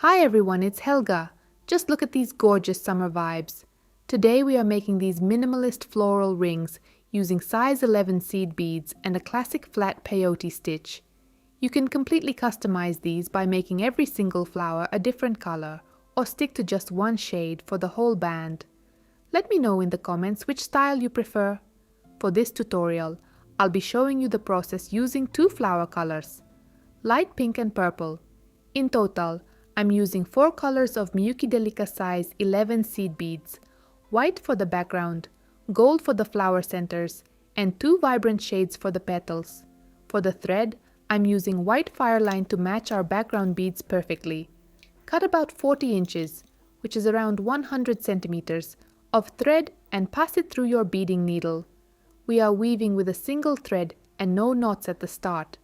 Hi everyone, it's Helga. Just look at these gorgeous summer vibes. Today we are making these minimalist floral rings using size 11 seed beads and a classic flat peyote stitch. You can completely customize these by making every single flower a different color or stick to just one shade for the whole band. Let me know in the comments which style you prefer. For this tutorial, I'll be showing you the process using two flower colors, light pink and purple. In total, I'm using 4 colors of Miyuki Delica size 11 seed beads, white for the background, gold for the flower centers, and 2 vibrant shades for the petals. For the thread, I'm using white fireline to match our background beads perfectly. Cut about 40 inches, which is around 100 centimeters, of thread and pass it through your beading needle. We are weaving with a single thread and no knots at the start.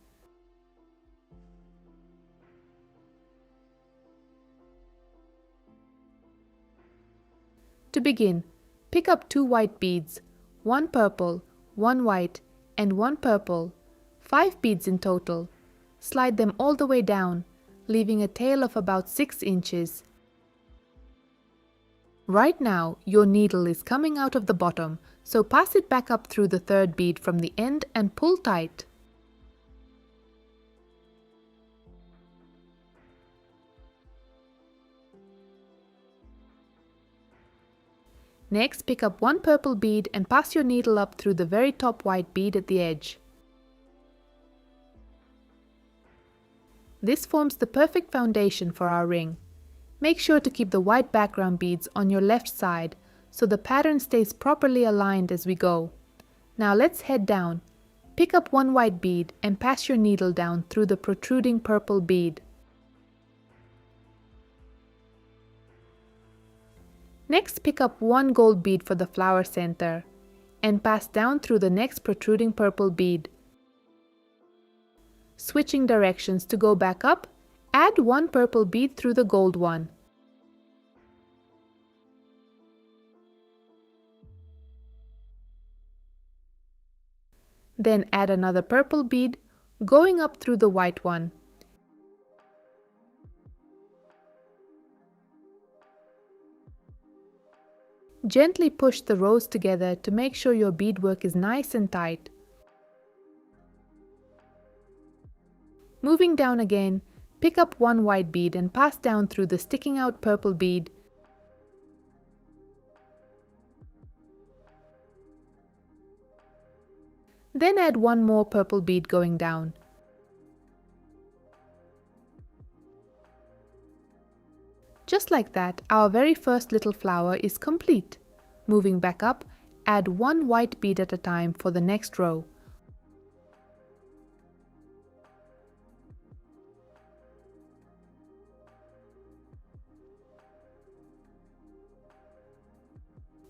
To begin, pick up 2 white beads, 1 purple, 1 white, and 1 purple, 5 beads in total. Slide them all the way down, leaving a tail of about 6 inches. Right now, your needle is coming out of the bottom, so pass it back up through the third bead from the end and pull tight. Next, pick up 1 purple bead and pass your needle up through the very top white bead at the edge. This forms the perfect foundation for our ring. Make sure to keep the white background beads on your left side so the pattern stays properly aligned as we go. Now let's head down. Pick up 1 white bead and pass your needle down through the protruding purple bead. Next, pick up 1 gold bead for the flower center and pass down through the next protruding purple bead. Switching directions to go back up, add 1 purple bead through the gold one. Then add another purple bead, going up through the white one. Gently push the rows together to make sure your beadwork is nice and tight. Moving down again, pick up 1 white bead and pass down through the sticking out purple bead. Then add 1 more purple bead going down. Just like that, our very first little flower is complete. Moving back up, add 1 white bead at a time for the next row.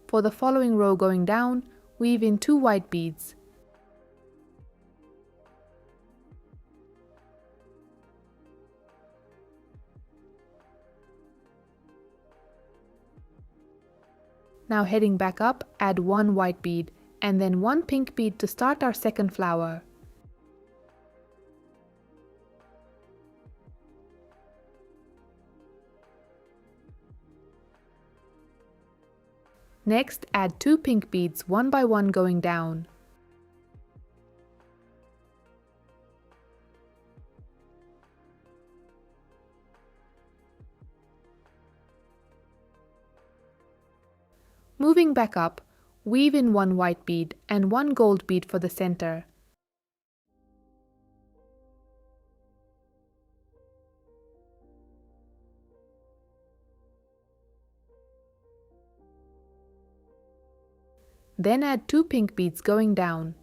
For the following row going down, weave in 2 white beads. Now heading back up, add 1 white bead and then 1 pink bead to start our second flower. Next, add 2 pink beads one by one going down. Moving back up, weave in 1 white bead and 1 gold bead for the center. Then add 2 pink beads going down.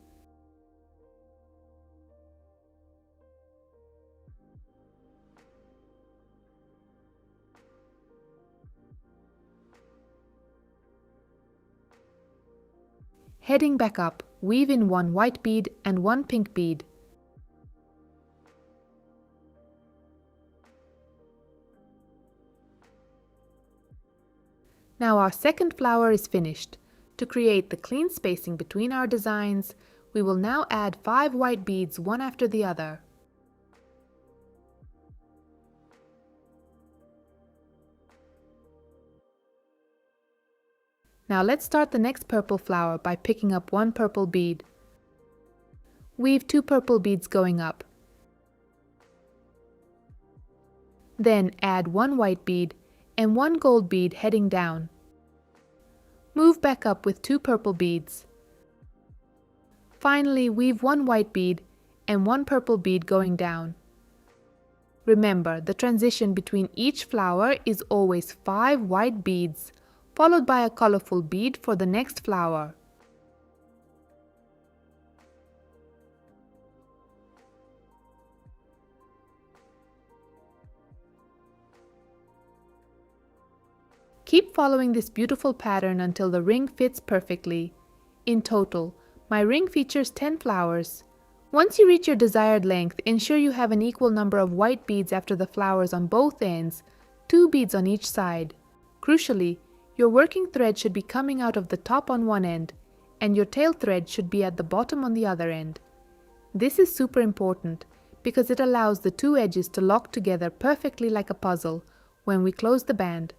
Heading back up, weave in 1 white bead and 1 pink bead. Now our second flower is finished. To create the clean spacing between our designs, we will now add 5 white beads one after the other. Now let's start the next purple flower by picking up one purple bead. Weave 2 purple beads going up. Then add 1 white bead and 1 gold bead heading down. Move back up with 2 purple beads. Finally, weave 1 white bead and 1 purple bead going down. Remember, the transition between each flower is always 5 white beads, followed by a colorful bead for the next flower. Keep following this beautiful pattern until the ring fits perfectly. In total, my ring features 10 flowers. Once you reach your desired length, ensure you have an equal number of white beads after the flowers on both ends, 2 beads on each side. Crucially, your working thread should be coming out of the top on one end, and your tail thread should be at the bottom on the other end. This is super important because it allows the 2 edges to lock together perfectly like a puzzle when we close the band.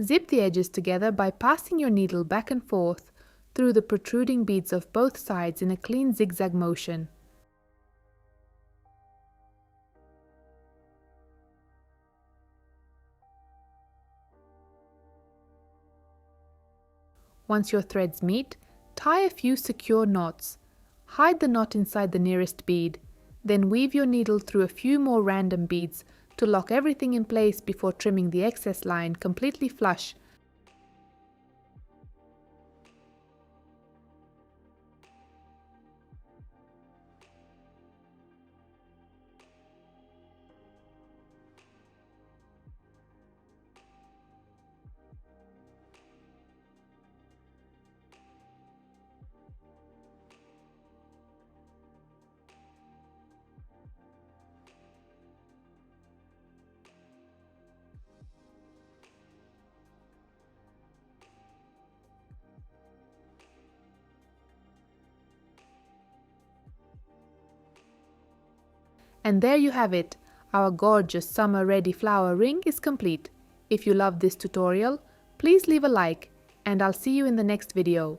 Zip the edges together by passing your needle back and forth through the protruding beads of both sides in a clean zigzag motion. Once your threads meet, tie a few secure knots. Hide the knot inside the nearest bead, then weave your needle through a few more random beads to lock everything in place before trimming the excess line completely flush. And there you have it. Our gorgeous summer-ready flower ring is complete. If you loved this tutorial, please leave a like, and I'll see you in the next video.